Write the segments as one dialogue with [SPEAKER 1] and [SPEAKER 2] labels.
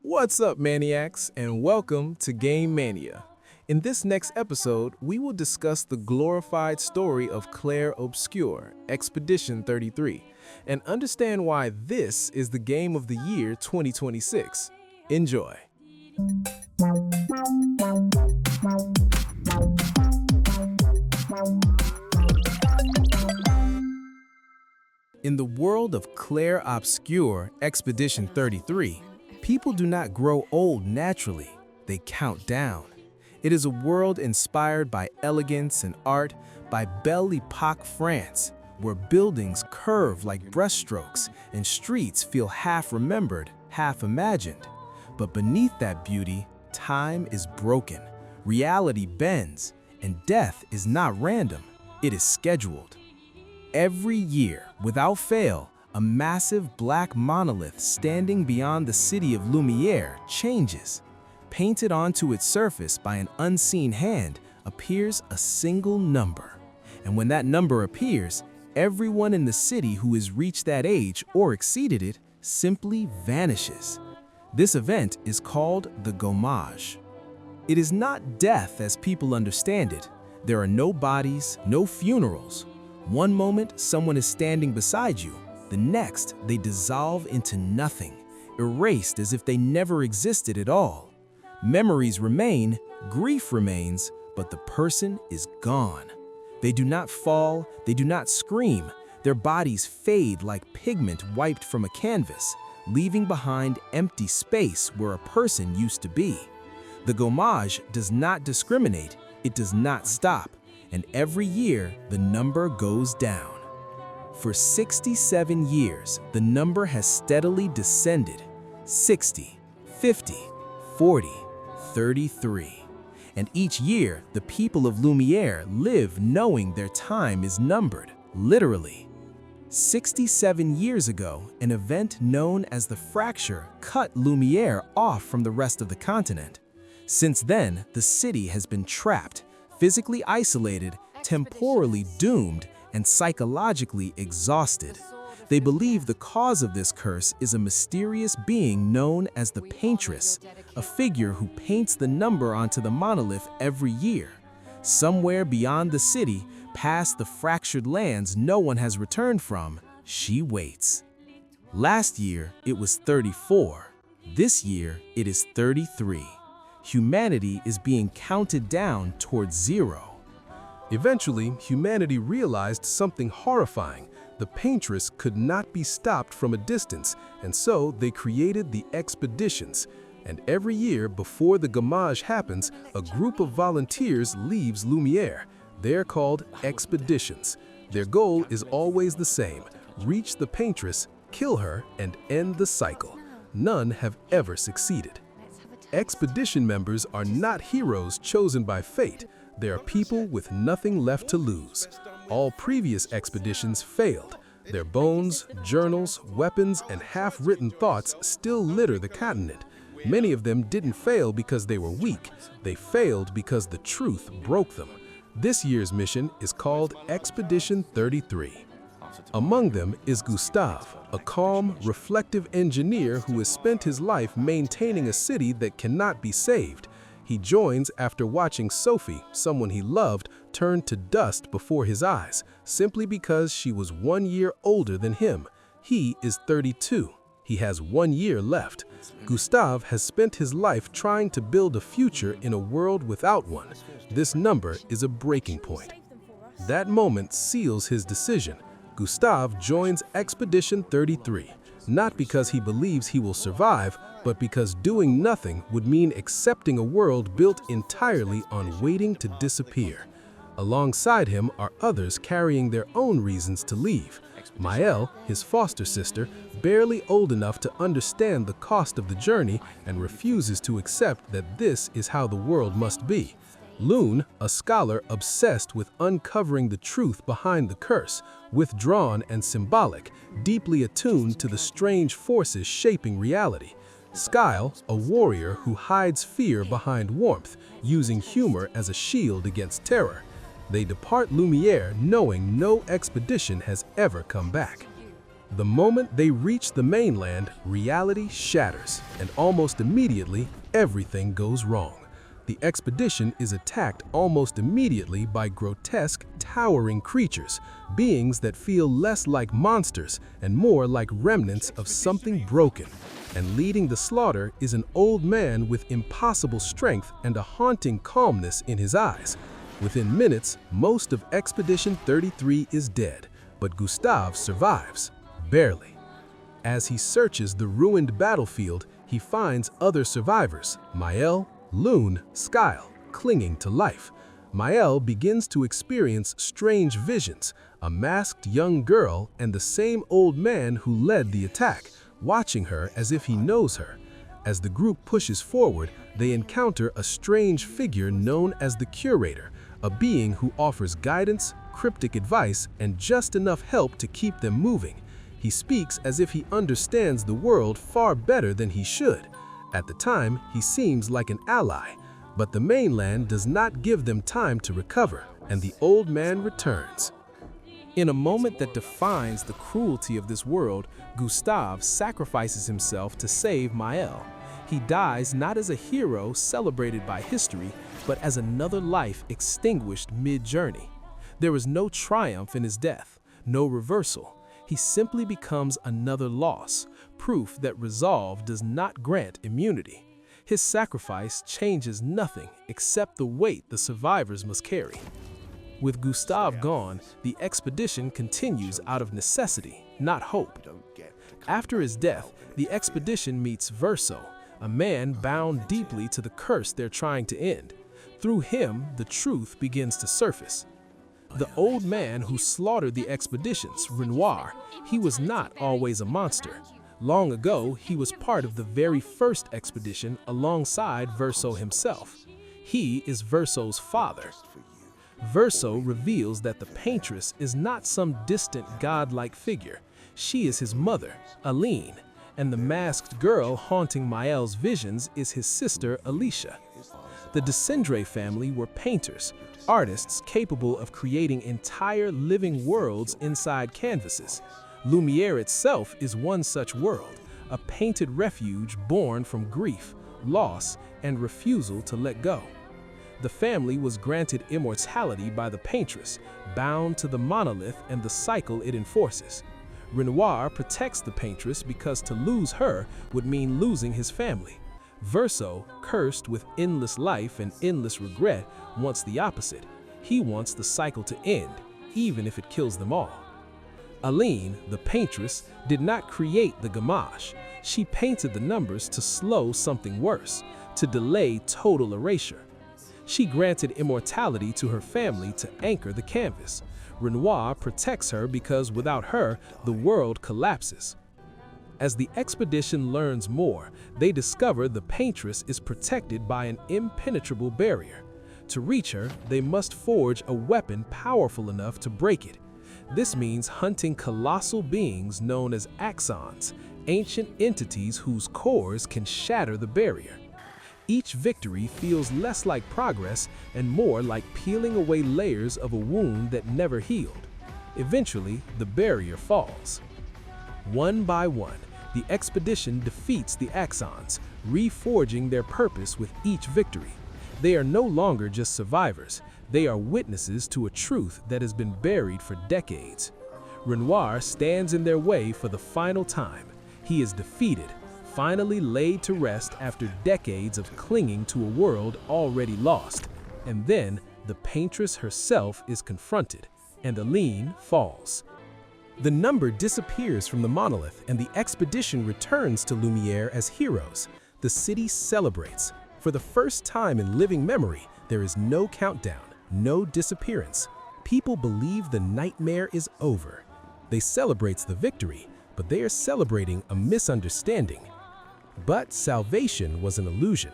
[SPEAKER 1] What's up, Maniacs, and welcome to Game Mania. In this next episode, we will discuss the glorified story of Clair Obscur, Expedition 33, and understand why this is the game of the year 2026. Enjoy. In the world of Clair Obscur, Expedition 33, people do not grow old naturally, they count down. It is a world inspired by elegance and art by Belle Époque France, where buildings curve like brushstrokes and streets feel half remembered, half imagined. But beneath that beauty, time is broken, reality bends, and death is not random, it is scheduled. Every year, without fail, a massive black monolith standing beyond the city of Lumiere changes. Painted onto its surface by an unseen hand appears a single number. And when that number appears, everyone in the city who has reached that age or exceeded it simply vanishes. This event is called the gommage. It is not death as people understand it. There are no bodies, no funerals. One moment, someone is standing beside you. The next, they dissolve into nothing, erased as if they never existed at all. Memories remain, grief remains, but the person is gone. They do not fall, they do not scream. Their bodies fade like pigment wiped from a canvas, leaving behind empty space where a person used to be. The gommage does not discriminate, it does not stop. And every year, the number goes down. For 67 years, the number has steadily descended. 60, 50, 40, 33. And each year, the people of Lumiere live knowing their time is numbered, literally. 67 years ago, an event known as the fracture cut Lumiere off from the rest of the continent. Since then, the city has been trapped, physically isolated, temporally doomed, and psychologically exhausted. They believe the cause of this curse is a mysterious being known as the Paintress, a figure who paints the number onto the monolith every year. Somewhere beyond the city, past the fractured lands no one has returned from, she waits. Last year, it was 34. This year, it is 33. Humanity is being counted down towards zero. Eventually, humanity realized something horrifying. The Paintress could not be stopped from a distance, and so they created the expeditions. And every year, before the gommage happens, a group of volunteers leaves Lumiere. They're called expeditions. Their goal is always the same: reach the Paintress, kill her, and end the cycle. None have ever succeeded. Expedition members are not heroes chosen by fate. They are people with nothing left to lose. All previous expeditions failed. Their bones, journals, weapons, and half-written thoughts still litter the continent. Many of them didn't fail because they were weak. They failed because the truth broke them. This year's mission is called Expedition 33. Among them is Gustav, a calm, reflective engineer who has spent his life maintaining a city that cannot be saved. He joins after watching Sophie, someone he loved, turn to dust before his eyes, simply because she was 1 year older than him. He is 32. He has 1 year left. Gustav has spent his life trying to build a future in a world without one. This number is a breaking point. That moment seals his decision. Gustav joins Expedition 33, not because he believes he will survive, but because doing nothing would mean accepting a world built entirely on waiting to disappear. Alongside him are others carrying their own reasons to leave. Maëlle, his foster sister, barely old enough to understand the cost of the journey and refuses to accept that this is how the world must be. Lune, a scholar obsessed with uncovering the truth behind the curse, withdrawn and symbolic, deeply attuned to the strange forces shaping reality. Skyle, a warrior who hides fear behind warmth, using humor as a shield against terror. They depart Lumiere knowing no expedition has ever come back. The moment they reach the mainland, reality shatters, and almost immediately, everything goes wrong. The expedition is attacked almost immediately by grotesque, towering creatures, beings that feel less like monsters and more like remnants of something broken. And leading the slaughter is an old man with impossible strength and a haunting calmness in his eyes. Within minutes, most of Expedition 33 is dead, but Gustav survives, barely. As he searches the ruined battlefield, he finds other survivors, Maëlle, Loon, Skyle, clinging to life. Maëlle begins to experience strange visions, a masked young girl and the same old man who led the attack, watching her as if he knows her. As the group pushes forward, they encounter a strange figure known as the Curator, a being who offers guidance, cryptic advice, and just enough help to keep them moving. He speaks as if he understands the world far better than he should. At the time, he seems like an ally, but the mainland does not give them time to recover, and the old man returns. In a moment that defines the cruelty of this world, Gustav sacrifices himself to save Maëlle. He dies not as a hero celebrated by history, but as another life extinguished mid-journey. There is no triumph in his death, no reversal. He simply becomes another loss, proof that resolve does not grant immunity. His sacrifice changes nothing except the weight the survivors must carry. With Gustav gone, the expedition continues out of necessity, not hope. After his death, the expedition meets Verso, a man bound deeply to the curse they're trying to end. Through him, the truth begins to surface. The old man who slaughtered the expeditions, Renoir, he was not always a monster. Long ago, he was part of the very first expedition alongside Verso himself. He is Verso's father. Verso reveals that the Paintress is not some distant godlike figure. She is his mother, Aline, and the masked girl haunting Maëlle's visions is his sister, Alicia. The Descendre family were painters, artists capable of creating entire living worlds inside canvases. Lumière itself is one such world, a painted refuge born from grief, loss, and refusal to let go. The family was granted immortality by the Paintress, bound to the monolith and the cycle it enforces. Renoir protects the Paintress because to lose her would mean losing his family. Verso, cursed with endless life and endless regret, wants the opposite. He wants the cycle to end, even if it kills them all. Aline, the Paintress, did not create the gamache. She painted the numbers to slow something worse, to delay total erasure. She granted immortality to her family to anchor the canvas. Renoir protects her because without her, the world collapses. As the expedition learns more, they discover the Paintress is protected by an impenetrable barrier. To reach her, they must forge a weapon powerful enough to break it. This means hunting colossal beings known as axons, ancient entities whose cores can shatter the barrier. Each victory feels less like progress and more like peeling away layers of a wound that never healed. Eventually, the barrier falls. One by one, the expedition defeats the axons, reforging their purpose with each victory. They are no longer just survivors, they are witnesses to a truth that has been buried for decades. Renoir stands in their way for the final time. He is defeated, finally laid to rest after decades of clinging to a world already lost. And then, the Paintress herself is confronted, and Aline falls. The number disappears from the monolith, and the expedition returns to Lumière as heroes. The city celebrates. For the first time in living memory, there is no countdown, no disappearance. People believe the nightmare is over. They celebrate the victory, but they are celebrating a misunderstanding. But salvation was an illusion.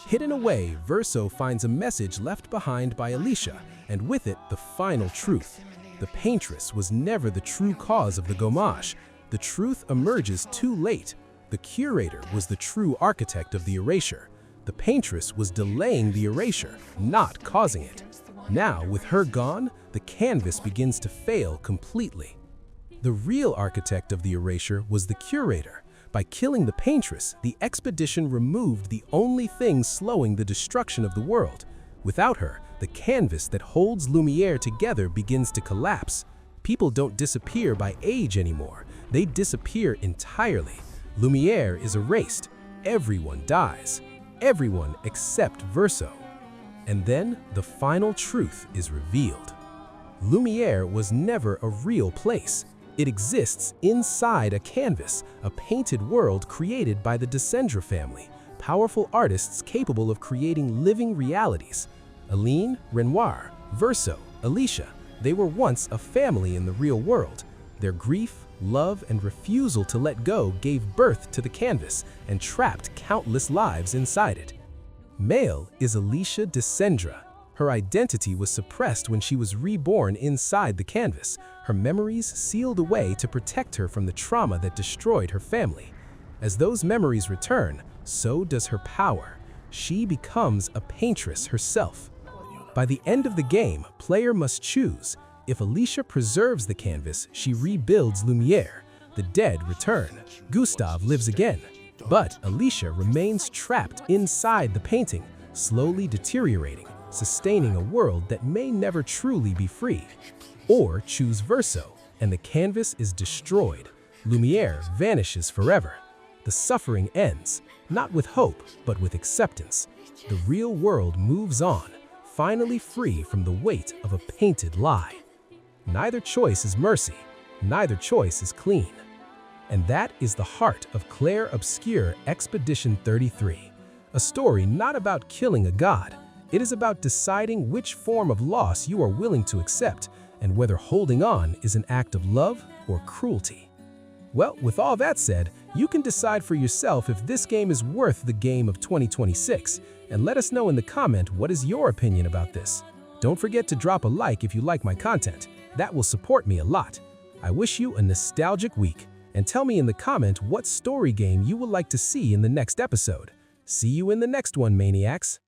[SPEAKER 1] Hidden away, Verso finds a message left behind by Alicia, and with it, the final truth. The Paintress was never the true cause of the gamache. The truth emerges too late. The Curator was the true architect of the erasure. The Paintress was delaying the erasure, not causing it. Now, with her gone, the canvas begins to fail completely. The real architect of the erasure was the curator. By killing the Paintress, the expedition removed the only thing slowing the destruction of the world. Without her, the canvas that holds Lumiere together begins to collapse. People don't disappear by age anymore. They disappear entirely. Lumiere is erased. Everyone dies. Everyone except Verso. And then the final truth is revealed. Lumiere was never a real place. It exists inside a canvas, a painted world created by the Descendra family, powerful artists capable of creating living realities. Aline, Renoir, Verso, Alicia, they were once a family in the real world. Their grief, love, and refusal to let go gave birth to the canvas and trapped countless lives inside it. Male is Alicia Descendra. Her identity was suppressed when she was reborn inside the canvas, her memories sealed away to protect her from the trauma that destroyed her family. As those memories return, so does her power. She becomes a paintress herself. By the end of the game, player must choose. If Alicia preserves the canvas, she rebuilds Lumiere. The dead return. Gustav lives again. But Alicia remains trapped inside the painting, slowly deteriorating, sustaining a world that may never truly be free. Or choose Verso, and the canvas is destroyed. Lumiere vanishes forever. The suffering ends, not with hope, but with acceptance. The real world moves on, finally free from the weight of a painted lie. Neither choice is mercy, neither choice is clean. And that is the heart of Clair Obscur Expedition 33, a story not about killing a god. It is about deciding which form of loss you are willing to accept and whether holding on is an act of love or cruelty. Well, with all that said, you can decide for yourself if this game is worth the game of 2026, and let us know in the comment what is your opinion about this. Don't forget to drop a like if you like my content. That will support me a lot. I wish you a nostalgic week, and tell me in the comment what story game you would like to see in the next episode. See you in the next one, Maniacs!